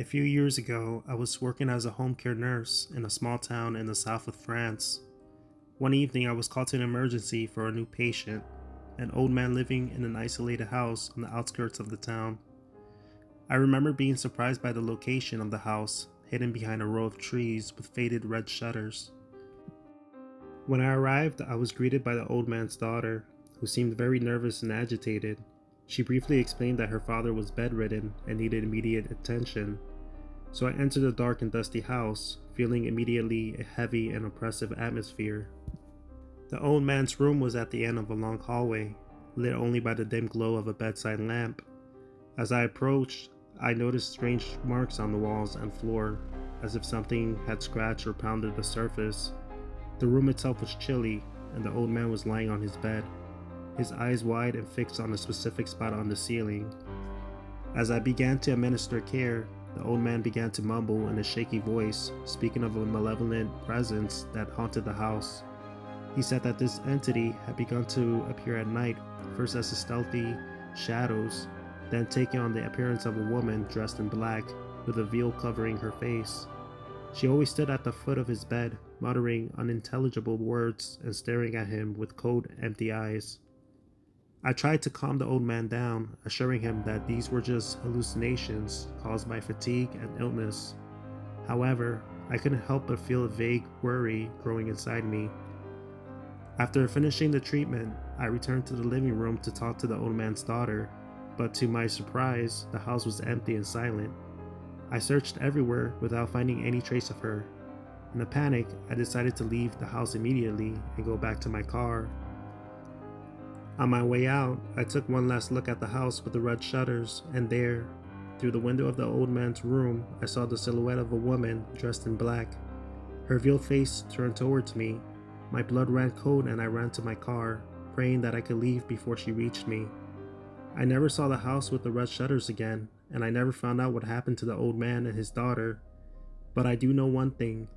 A few years ago, I was working as a home care nurse in a small town in the south of France. One evening, I was called to an emergency for a new patient, an old man living in an isolated house on the outskirts of the town. I remember being surprised by the location of the house, hidden behind a row of trees with faded red shutters. When I arrived, I was greeted by the old man's daughter, who seemed very nervous and agitated. She briefly explained that her father was bedridden and needed immediate attention. So I entered the dark and dusty house, feeling immediately a heavy and oppressive atmosphere. The old man's room was at the end of a long hallway, lit only by the dim glow of a bedside lamp. As I approached, I noticed strange marks on the walls and floor, as if something had scratched or pounded the surface. The room itself was chilly, and the old man was lying on his bed, his eyes wide and fixed on a specific spot on the ceiling. As I began to administer care, the old man began to mumble in a shaky voice, speaking of a malevolent presence that haunted the house. He said that this entity had begun to appear at night, first as stealthy shadows, then taking on the appearance of a woman dressed in black, with a veil covering her face. She always stood at the foot of his bed, muttering unintelligible words and staring at him with cold, empty eyes. I tried to calm the old man down, assuring him that these were just hallucinations caused by fatigue and illness. However, I couldn't help but feel a vague worry growing inside me. After finishing the treatment, I returned to the living room to talk to the old man's daughter, but to my surprise, the house was empty and silent. I searched everywhere without finding any trace of her. In a panic, I decided to leave the house immediately and go back to my car. On my way out, I took one last look at the house with the red shutters, and there, through the window of the old man's room, I saw the silhouette of a woman dressed in black. Her veiled face turned towards me. My blood ran cold and I ran to my car, praying that I could leave before she reached me. I never saw the house with the red shutters again, and I never found out what happened to the old man and his daughter. But I do know one thing.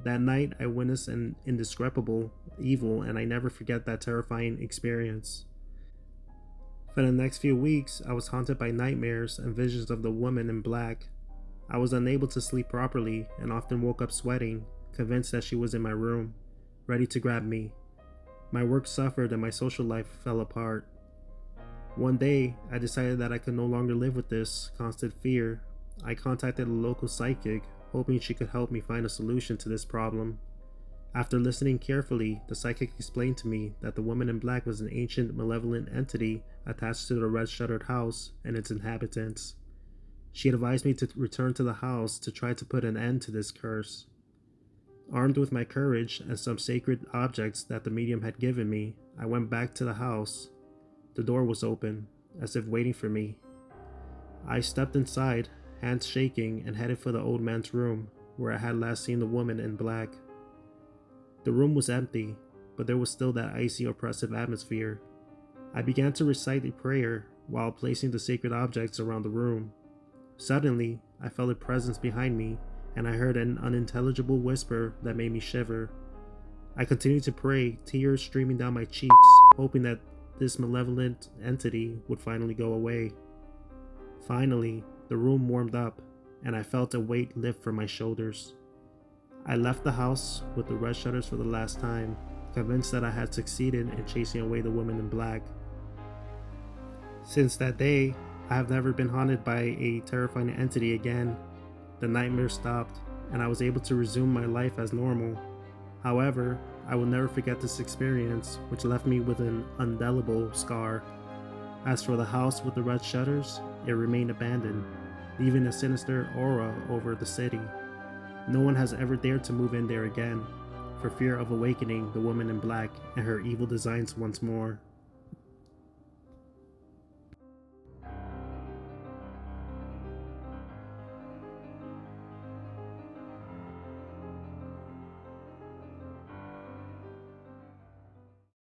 That night, I witnessed an indescribable evil, and I never forget that terrifying experience. For the next few weeks, I was haunted by nightmares and visions of the woman in black. I was unable to sleep properly and often woke up sweating, convinced that she was in my room, ready to grab me. My work suffered and my social life fell apart. One day, I decided that I could no longer live with this constant fear. I contacted a local psychic, hoping she could help me find a solution to this problem. After listening carefully, the psychic explained to me that the woman in black was an ancient malevolent entity attached to the red shuttered house and its inhabitants. She advised me to return to the house to try to put an end to this curse. Armed with my courage and some sacred objects that the medium had given me, I went back to the house. The door was open, as if waiting for me. I stepped inside, hands shaking, and headed for the old man's room, where I had last seen the woman in black. The room was empty, but there was still that icy, oppressive atmosphere. I began to recite a prayer while placing the sacred objects around the room. Suddenly, I felt a presence behind me, and I heard an unintelligible whisper that made me shiver. I continued to pray, tears streaming down my cheeks, hoping that this malevolent entity would finally go away. Finally, the room warmed up, and I felt a weight lift from my shoulders. I left the house with the red shutters for the last time, convinced that I had succeeded in chasing away the woman in black. Since that day, I have never been haunted by a terrifying entity again. The nightmare stopped, and I was able to resume my life as normal. However, I will never forget this experience, which left me with an indelible scar. As for the house with the red shutters, it remained abandoned, leaving a sinister aura over the city. No one has ever dared to move in there again, for fear of awakening the woman in black and her evil designs once more.